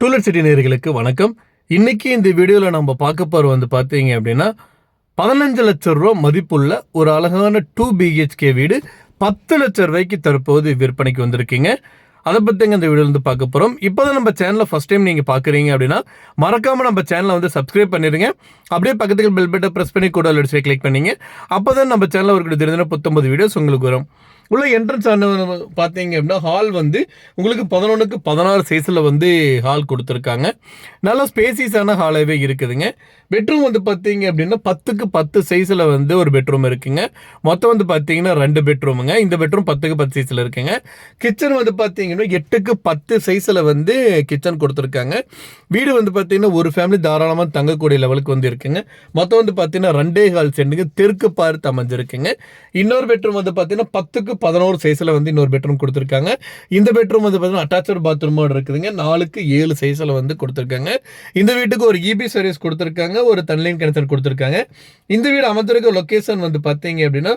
To let city நேயர்களுக்கு வணக்கம். இன்னைக்கு இந்த வீடியோவில் நம்ம பார்க்க போகிற பார்த்தீங்க அப்படின்னா 15 லட்சம் ரூபா மதிப்புள்ள ஒரு அழகான 2 BHK வீடு 10 லட்சம் ரூபாய்க்கு தற்போது விற்பனைக்கு வந்திருக்கீங்க. அதை பற்றிங்க இந்த வீடியோவில் பார்க்க போகிறோம். இப்போ தான் நம்ம சேனலை ஃபஸ்ட் டைம் நீங்கள் பார்க்குறீங்க அப்படின்னா மறக்காமல் நம்ம சேனலை சப்ஸ்கிரைப் பண்ணிடுங்க. அப்படியே பக்கத்துக்கு பெல் பட்டனை ப்ரெஸ் பண்ணி கூட அடிச்சு கிளிக் பண்ணிங்க. அப்போ தான் நம்ம சேனலில் ஒரு தெரிஞ்ச 19 வீடியோஸ் உங்களுக்கு வரும். உள்ள என்ட்ரன்ஸ் பார்த்தீங்க அப்படின்னா ஹால் உங்களுக்கு 11க்கு 16 சைஸில் ஹால் கொடுத்துருக்காங்க. நல்லா ஸ்பேசியஸான ஹாலாகவே இருக்குதுங்க. பெட்ரூம் பார்த்தீங்க அப்படின்னா 10க்கு 10 சைஸில் ஒரு பெட்ரூம் இருக்குங்க. மொத்தம் பார்த்தீங்கன்னா 2 பெட்ரூமுங்க. இந்த பெட்ரூம் 10க்கு 10 சைஸில் இருக்குங்க. கிச்சன் பார்த்தீங்கன்னா 8க்கு 10 சைஸில் கிச்சன் கொடுத்துருக்காங்க. வீடு பார்த்தீங்கன்னா ஒரு ஃபேமிலி தாராளமாக தங்கக்கூடிய லெவலுக்கு இருக்குங்க. மொத்தம் பார்த்தீங்கன்னா 2 ஹால் சென்ட்டுக்கு தெற்கு பார்த்து அமைஞ்சிருக்குங்க. இன்னொரு பெட்ரூம் பார்த்தீங்கன்னா 10க்கு 11 சைஸில் இன்னொரு பெட்ரூம் கொடுத்துருக்காங்க. இந்த பெட்ரூம் பார்த்தீங்கன்னா அட்டாச்சு பாத்ரூமோடு இருக்குதுங்க. 4க்கு 7 சைஸில் கொடுத்துருக்காங்க. இந்த வீட்டுக்கு ஒரு EB சர்வீஸ் கொடுத்துருக்காங்க. ஒரு தன்லைன் கனெக்ஷன் கொடுத்துருக்காங்க. இந்த வீடு அமைந்திருக்க லொக்கேஷன் பார்த்தீங்க அப்படின்னா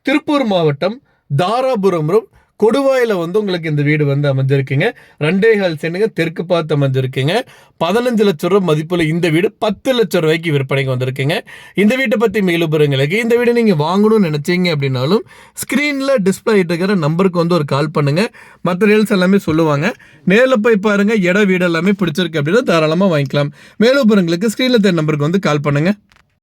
திருப்பூர் மாவட்டம் தாராபுரம் கொடுவாயில் உங்களுக்கு இந்த வீடு அமைஞ்சிருக்குங்க. 2 ஹால் சென்ட்டுங்க தெற்கு பார்த்து அமைஞ்சிருக்குங்க. 15 லட்சம் ரூபாய் மதிப்புள்ள இந்த வீடு 10 லட்சம் ரூபாய்க்கு விற்பனைக்கு வந்திருக்குங்க. இந்த வீட்டை பற்றி மேலும் விவரங்களுக்கு இந்த வீடு நீங்கள் வாங்கணும்னு நினைச்சீங்க அப்படின்னாலும் ஸ்க்ரீனில் டிஸ்பிளே ஆகிட்டு இருக்கிற நம்பருக்கு ஒரு கால் பண்ணுங்க. மற்ற டீல்ஸ் எல்லாமே சொல்லுவாங்க. நேரில் போய் பாருங்க. இட வீடு எல்லாமே பிடிச்சிருக்கு அப்படின்னா தாராளமாக வாங்கிக்கலாம். மேலும் விவரங்களுக்கு ஸ்க்ரீனில் தெரிய நம்பருக்கு கால் பண்ணுங்க.